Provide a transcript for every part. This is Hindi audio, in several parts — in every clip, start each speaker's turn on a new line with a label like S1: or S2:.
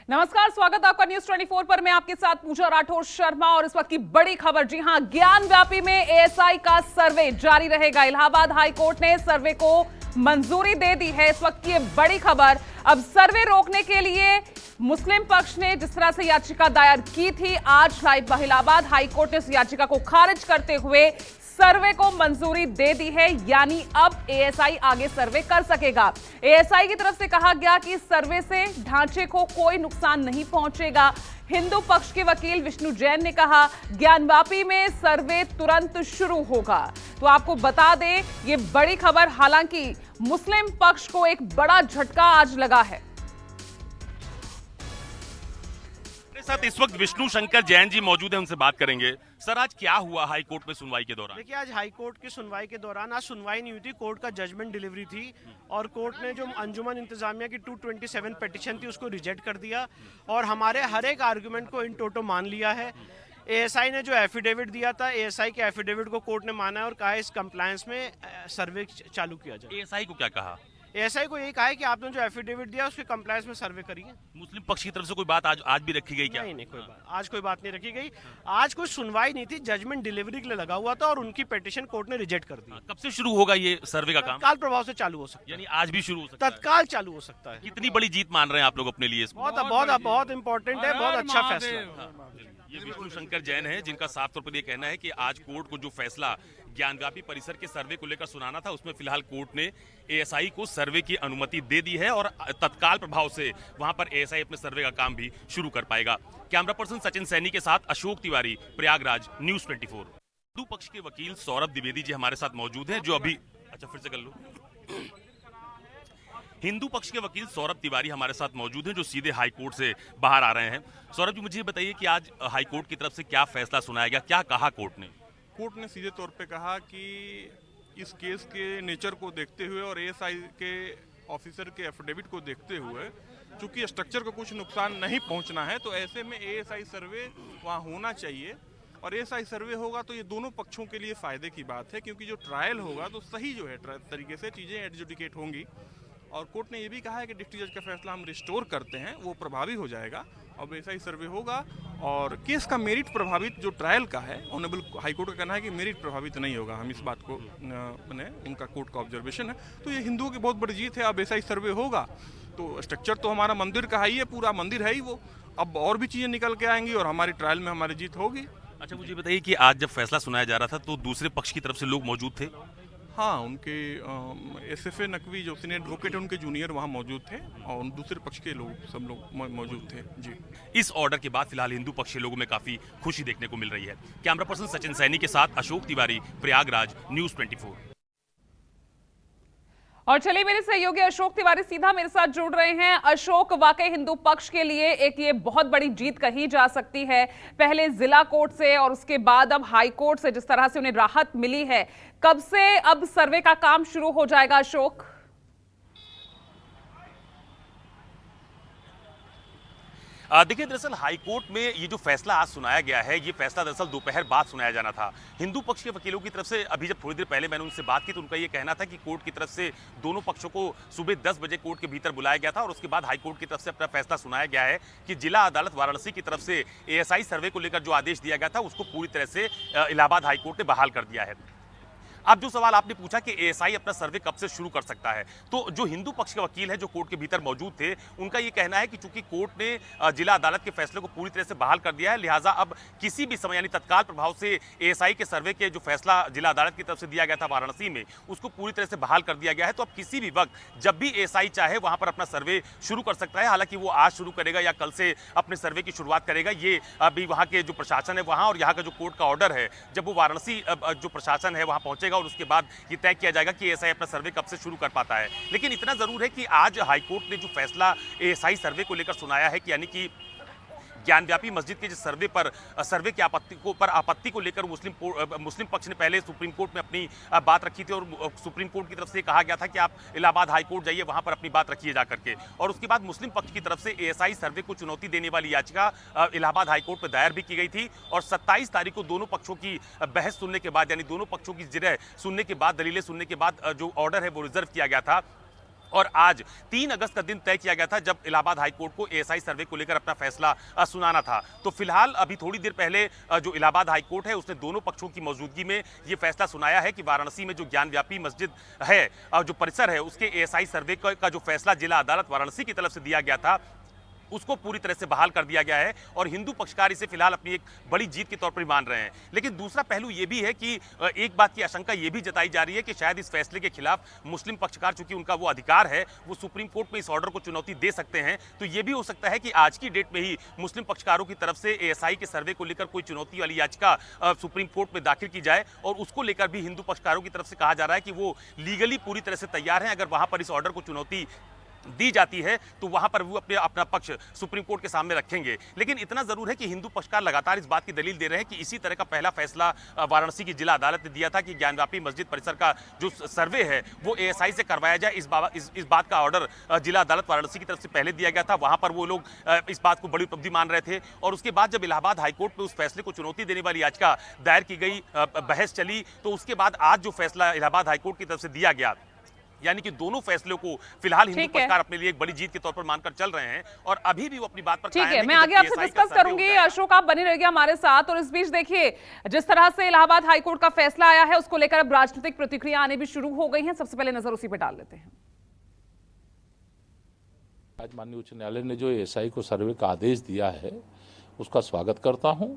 S1: नमस्कार, स्वागत है आपका न्यूज 24 पर। मैं आपके साथ पूजा राठौर शर्मा और इस वक्त की बड़ी खबर। जी हां, ज्ञान व्यापी में एएसआई का सर्वे जारी रहेगा। इलाहाबाद हाई कोर्ट ने सर्वे को मंजूरी दे दी है। इस वक्त की बड़ी खबर, अब सर्वे रोकने के लिए मुस्लिम पक्ष ने जिस तरह से याचिका दायर की थी, आज इलाहाबाद हाई कोर्ट ने इस याचिका को खारिज करते हुए सर्वे को मंजूरी दे दी है। यानी अब एएसआई आगे सर्वे कर सकेगा। एएसआई की तरफ से कहा गया कि सर्वे से ढांचे को कोई नुकसान नहीं पहुंचेगा। हिंदू पक्ष के वकील विष्णु जैन ने कहा, ज्ञानवापी में सर्वे तुरंत शुरू होगा। तो आपको बता दें, ये बड़ी खबर, हालांकि मुस्लिम पक्ष को एक बड़ा झटका आज लगा है।
S2: साथ इस वक्त विष्णु शंकर जैन जी मौजूद हैं, उनसे बात करेंगे। सर, आज क्या हुआ हाई कोर्ट में सुनवाई के दौरान?
S3: देखिए, आज हाई कोर्ट की सुनवाई के दौरान, आज सुनवाई नहीं हुई थी, कोर्ट का जजमेंट डिलीवरी थी और कोर्ट ने जो अंजुमन इंतजामिया की 227 पिटीशन थी उसको रिजेक्ट कर दिया और हमारे हर एक आर्गुमेंट को इन टोटो मान लिया है। एएसआई ने जो एफिडेविट दिया था, एएसआई के एफिडेविट को कोर्ट ने माना है और कहा है इस कंप्लायंस में सर्वे चालू किया जाए।
S2: एएसआई को क्या कहा?
S3: एएसआई को यही कहा है कि आपने जो एफिडेविट दिया उसके कंप्लायंस में सर्वे करिए।
S2: मुस्लिम पक्ष की तरफ से कोई बात आज भी रखी गई क्या?
S3: नहीं, कोई बात आज कोई बात नहीं रखी गई। आज कोई सुनवाई नहीं थी, जजमेंट डिलीवरी के लिए लगा हुआ था और उनकी पिटीशन कोर्ट ने रिजेक्ट कर दी।
S2: कब से शुरू होगा ये सर्वे का काम?
S3: तत्काल प्रभाव से चालू हो सकता है।
S2: यानी आज भी शुरू हो सकता है?
S3: तत्काल चालू हो सकता है।
S2: कितनी बड़ी जीत मान रहे हैं आप लोग अपने लिए?
S3: बहुत इंपॉर्टेंट है, बहुत अच्छा फैसला।
S2: ये विष्णु शंकर जैन है, जिनका साफ तौर पर यह कहना है कि आज कोर्ट को जो फैसला ज्ञानव्यापी परिसर के सर्वे को लेकर सुनाना था, उसमें फिलहाल कोर्ट ने एएसआई को सर्वे की अनुमति दे दी है और तत्काल प्रभाव से वहां पर एएसआई अपने सर्वे का काम भी शुरू कर पाएगा। कैमरा पर्सन सचिन सैनी के साथ अशोक तिवारी, प्रयागराज, न्यूज 24। हिंदू पक्ष के वकील सौरभ द्विवेदी जी हमारे साथ मौजूद हैं, जो अभी फिर से कर लो। हिंदू पक्ष के वकील सौरभ तिवारी हमारे साथ मौजूद हैं, जो सीधे हाई कोर्ट से बाहर आ रहे हैं। सौरभ जी, मुझे बताइए कि आज हाई कोर्ट की तरफ से क्या फैसला सुनाया गया, क्या कहा कोर्ट ने?
S4: कोर्ट ने सीधे तौर पे कहा कि इस केस के नेचर को देखते हुए और एएसआई के ऑफिसर के एफिडेविट को देखते हुए, चूंकि स्ट्रक्चर को कुछ नुकसान नहीं पहुंचना है, तो ऐसे में एएसआई सर्वे वहां होना चाहिए और एएसआई सर्वे होगा तो ये दोनों पक्षों के लिए फायदे की बात है, क्योंकि जो ट्रायल होगा तो सही जो है तरीके से चीज़ें एडजुडिकेट होंगी। और कोर्ट ने ये भी कहा है कि डिस्ट्रिक्ट जज का फैसला हम रिस्टोर करते हैं, वो प्रभावी हो जाएगा। अब ऐसा ही सर्वे होगा और केस का मेरिट प्रभावित जो ट्रायल का है, ऑनरेबल हाई कोर्ट का कहना है कि मेरिट प्रभावित नहीं होगा। हम इस बात को उनका कोर्ट का ऑब्जर्वेशन है, तो ये हिंदुओं की बहुत बड़ी जीत है। अब ऐसा ही सर्वे होगा तो स्ट्रक्चर तो हमारा मंदिर का ही है, पूरा मंदिर है ही वो। अब और भी चीज़ें निकल के आएंगी और हमारी ट्रायल में हमारी जीत होगी।
S2: अच्छा, मुझे बताइए कि आज जब फैसला सुनाया जा रहा था तो दूसरे पक्ष की तरफ से लोग मौजूद थे?
S4: हाँ, उनके एसएफए नकवी जो सीनियर एडवोकेट है, उनके जूनियर वहाँ मौजूद थे और दूसरे पक्ष के लोग सब लोग मौजूद थे जी।
S2: इस ऑर्डर के बाद फिलहाल हिंदू पक्ष के लोगों में काफी खुशी देखने को मिल रही है। कैमरा पर्सन सचिन सैनी के साथ अशोक तिवारी, प्रयागराज, न्यूज 24।
S1: और चलिए, मेरे सहयोगी अशोक तिवारी सीधा मेरे साथ जुड़ रहे हैं। अशोक, वाकई हिंदू पक्ष के लिए एक ये बहुत बड़ी जीत कही जा सकती है। पहले जिला कोर्ट से और उसके बाद अब हाई कोर्ट से जिस तरह से उन्हें राहत मिली है, कब से अब सर्वे का काम शुरू हो जाएगा अशोक?
S2: देखिए, दरअसल हाई कोर्ट में ये जो फैसला आज सुनाया गया है, ये फैसला दरअसल दोपहर बाद सुनाया जाना था। हिंदू पक्ष के वकीलों की तरफ से अभी जब थोड़ी देर पहले मैंने उनसे बात की तो उनका ये कहना था कि कोर्ट की तरफ से दोनों पक्षों को सुबह 10 बजे कोर्ट के भीतर बुलाया गया था और उसके बाद हाई कोर्ट की तरफ से अपना फैसला सुनाया गया है कि जिला अदालत वाराणसी की तरफ से एएसआई सर्वे को लेकर जो आदेश दिया गया था उसको पूरी तरह से इलाहाबाद हाई कोर्ट ने बहाल कर दिया है। अब जो सवाल आपने पूछा कि एएसआई अपना सर्वे कब से शुरू कर सकता है, तो जो हिंदू पक्ष के वकील हैं जो कोर्ट के भीतर मौजूद थे, उनका ये कहना है कि चूंकि कोर्ट ने जिला अदालत के फैसले को पूरी तरह से बहाल कर दिया है, लिहाजा अब किसी भी समय यानी तत्काल प्रभाव से एएसआई के सर्वे के जो फैसला जिला अदालत की तरफ से दिया गया था वाराणसी में, उसको पूरी तरह से बहाल कर दिया गया है। तो अब किसी भी वक्त जब भी एएसआई चाहे वहां पर अपना सर्वे शुरू कर सकता है। हालांकि वो आज शुरू करेगा या कल से अपने सर्वे की शुरुआत करेगा, ये अभी वहां के जो प्रशासन है वहां और यहाँ का जो कोर्ट का ऑर्डर है, जब वो वाराणसी जो प्रशासन है वहां पहुंचेगा और उसके बाद ये तय किया जाएगा कि एएसआई अपना सर्वे कब से शुरू कर पाता है। लेकिन इतना जरूर है कि आज हाईकोर्ट ने जो फैसला एएसआई सर्वे को लेकर सुनाया है कि यानी कि ज्ञानव्यापी मस्जिद के जिस सर्वे की आपत्ति को लेकर मुस्लिम पक्ष ने पहले सुप्रीम कोर्ट में अपनी बात रखी थी और सुप्रीम कोर्ट की तरफ से कहा गया था कि आप इलाहाबाद हाई कोर्ट जाइए, वहां पर अपनी बात रखिए जाकर के। और उसके बाद मुस्लिम पक्ष की तरफ से एएसआई सर्वे को चुनौती देने वाली याचिका इलाहाबाद हाई कोर्ट में दायर भी की गई थी और 27 तारीख को दोनों पक्षों की बहस सुनने के बाद, यानी दोनों पक्षों की जिरह सुनने के बाद, दलीलें सुनने के बाद जो ऑर्डर है वो रिजर्व किया गया था और आज 3 अगस्त का दिन तय किया गया था जब इलाहाबाद हाईकोर्ट को एएसआई सर्वे को लेकर अपना फैसला सुनाना था। तो फिलहाल अभी थोड़ी देर पहले जो इलाहाबाद हाईकोर्ट है उसने दोनों पक्षों की मौजूदगी में ये फैसला सुनाया है कि वाराणसी में जो ज्ञानव्यापी मस्जिद है जो परिसर है उसके एएसआई सर्वे का जो फैसला जिला अदालत वाराणसी की तरफ से दिया गया था उसको पूरी तरह से बहाल कर दिया गया है और हिंदू पक्षकार इसे फिलहाल अपनी एक बड़ी जीत के तौर पर मान रहे हैं। लेकिन दूसरा पहलू यह भी है कि एक बात की आशंका यह भी जताई जा रही है कि शायद इस फैसले के खिलाफ मुस्लिम पक्षकार, चूंकि उनका वो अधिकार है, वो सुप्रीम कोर्ट में इस ऑर्डर को चुनौती दे सकते हैं। तो यह भी हो सकता है कि आज की डेट में ही मुस्लिम पक्षकारों की तरफ से एएसआई के सर्वे को लेकर कोई चुनौती वाली याचिका सुप्रीम कोर्ट में दाखिल की जाए और उसको लेकर भी हिंदू पक्षकारों की तरफ से कहा जा रहा है कि वो लीगली पूरी तरह से तैयार हैं। अगर वहां पर इस ऑर्डर को चुनौती दी जाती है तो वहां पर वो अपना पक्ष सुप्रीम कोर्ट के सामने रखेंगे। लेकिन इतना जरूर है कि हिंदू पक्षकार लगातार इस बात की दलील दे रहे हैं कि इसी तरह का पहला फैसला वाराणसी की जिला अदालत ने दिया था कि ज्ञानव्यापी मस्जिद परिसर का जो सर्वे है वो एएसआई से करवाया जाए। इस बात का ऑर्डर जिला अदालत वाराणसी की तरफ से पहले दिया गया था। वहां पर वो लोग इस बात को बड़ी उपलब्धि मान रहे थे और उसके बाद जब इलाहाबाद हाईकोर्ट में उस फैसले को चुनौती देने वाली याचिका दायर की गई, बहस चली, तो उसके बाद आज जो फैसला इलाहाबाद हाईकोर्ट की तरफ से दिया गया, यानी कि दोनों फैसलों को फिलहाल हिंदू पक्षकार अपने लिए एक बड़ी जीत के तौर पर मानकर चल रहे हैं और अभी भी वो अपनी बात पर
S1: ठीक
S2: कायम
S1: है।
S2: कि
S1: मैं
S2: जब
S1: आगे आपसे
S2: ASI
S1: डिस्कस
S2: का सर्वे
S1: करूंगी।
S2: हो जाएगा।
S1: अशोक, आप बने रहिए हमारे साथ। और इस बीच देखिए, जिस तरह से इलाहाबाद हाईकोर्ट का फैसला आया है उसको लेकर अब राजनीतिक प्रतिक्रिया आने भी शुरू हो गई हैं। सबसे पहले नजर उसी पर डाल लेते हैं।
S5: आज माननीय उच्च न्यायालय ने जो एएसआई को सर्वे का आदेश दिया है उसका स्वागत करता हूं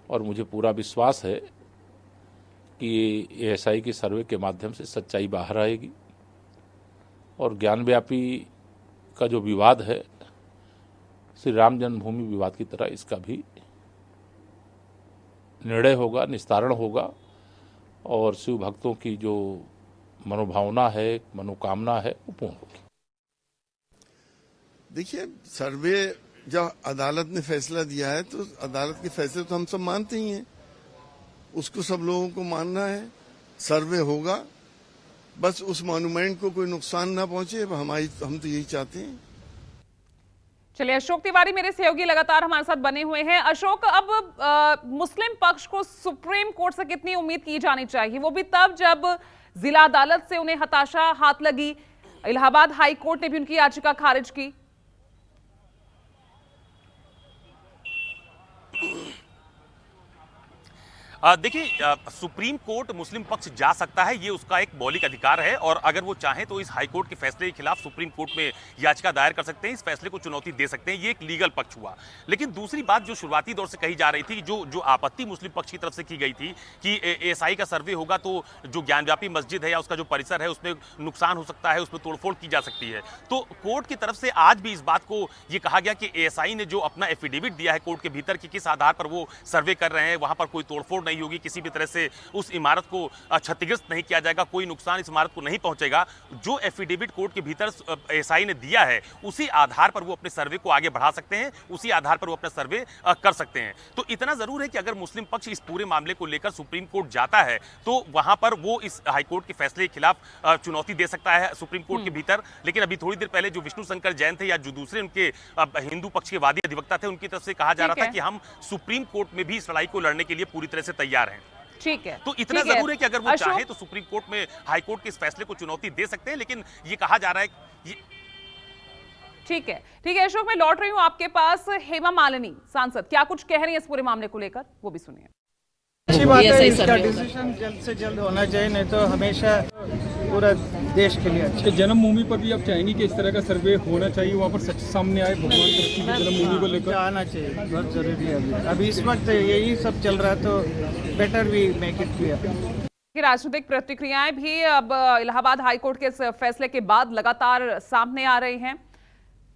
S5: और मुझे पूरा विश्वास है कि एएसआई के सर्वे के माध्यम से सच्चाई बाहर आएगी और ज्ञानव्यापी का जो विवाद है श्री राम जन्मभूमि विवाद की तरह इसका भी निर्णय होगा, निस्तारण होगा और शिव भक्तों की जो मनोभावना है, मनोकामना है, वो पूर्ण होगी।
S6: देखिए, सर्वे जब अदालत ने फैसला दिया है तो अदालत के फैसले तो हम सब मानते ही हैं, उसको सब लोगों को मानना है। सर्वे होगा, बस उस मॉन्यूमेंट को कोई नुकसान ना पहुंचे, हम तो यही चाहते हैं।
S1: चलिए, अशोक तिवारी मेरे सहयोगी लगातार हमारे साथ बने हुए हैं। अशोक, अब मुस्लिम पक्ष को सुप्रीम कोर्ट से कितनी उम्मीद की जानी चाहिए, वो भी तब जब जिला अदालत से उन्हें हताशा हाथ लगी, इलाहाबाद हाई कोर्ट ने भी उनकी याचिका खारिज की।
S2: देखिए, सुप्रीम कोर्ट मुस्लिम पक्ष जा सकता है, ये उसका एक मौलिक अधिकार है और अगर वो चाहे तो इस हाईकोर्ट के फैसले के खिलाफ सुप्रीम कोर्ट में याचिका दायर कर सकते हैं, इस फैसले को चुनौती दे सकते हैं। ये एक लीगल पक्ष हुआ। लेकिन दूसरी बात जो शुरुआती दौर से कही जा रही थी, जो आपत्ति मुस्लिम पक्ष की तरफ से की गई थी कि एएसआई का सर्वे होगा तो जो ज्ञानव्यापी मस्जिद है या उसका जो परिसर है उसमें नुकसान हो सकता है, उसमें तोड़फोड़ की जा सकती है। तो कोर्ट की तरफ से आज भी इस बात को ये कहा गया कि एएसआई ने जो अपना एफिडेविट दिया है कोर्ट के भीतर कि किस आधार पर वो सर्वे कर रहे हैं, वहां पर कोई तोड़फोड़ नहीं होगी, किसी भी तरह से उस इमारत को क्षतिग्रस्त नहीं किया जाएगा, कोई नुकसान इस इमारत को नहीं पहुंचेगा। जो एफिडेविट कोर्ट के भीतर एएसआई ने दिया है उसी आधार पर वो अपने सर्वे को आगे बढ़ा सकते हैं, उसी आधार पर वो अपना सर्वे कर सकते हैं। तो इतना जरूर है कि अगर मुस्लिम पक्ष इस पूरे मामले को लेकर सुप्रीम कोर्ट जाता है तो वहां पर वो इस हाईकोर्ट के फैसले के खिलाफ चुनौती दे सकता है सुप्रीम कोर्ट के भीतर। लेकिन अभी थोड़ी देर पहले जो विष्णु शंकर जैन थे या जो दूसरे उनके हिंदू पक्ष के वादी अधिवक्ता थे, उनकी तरफ से कहा जा रहा था कि हम सुप्रीम कोर्ट में भी इस लड़ाई को लड़ने के लिए पूरी तरह से तैयार हैं।
S1: ठीक है,
S2: तो इतना जरूर है कि अगर वो चाहे तो सुप्रीम कोर्ट में हाई कोर्ट के इस फैसले को चुनौती दे सकते हैं। लेकिन ये कहा जा रहा है
S1: ठीक है अशोक, मैं लौट रही हूं आपके पास। हेमा मालिनी सांसद क्या कुछ कह रही है इस पूरे मामले को लेकर, वो भी सुनिए।
S7: अच्छी बात है, इसका डिसीजन जल्द से जल्द होना चाहिए, नहीं तो हमेशा पूरा देश के लिए अच्छा।
S8: जन्मभूमि पर भी आप चाहेंगे कि इस तरह का सर्वे होना चाहिए, वहाँ पर सच सामने आए भगवान कृष्ण की जन्मभूमि को लेकर?
S7: आना चाहिए, बहुत जरूरी है। अभी इस वक्त यही सब चल रहा है तो better we make it clear.
S1: राजनीतिक प्रतिक्रियाएं भी अब इलाहाबाद हाईकोर्ट के फैसले के बाद लगातार सामने आ रही हैं।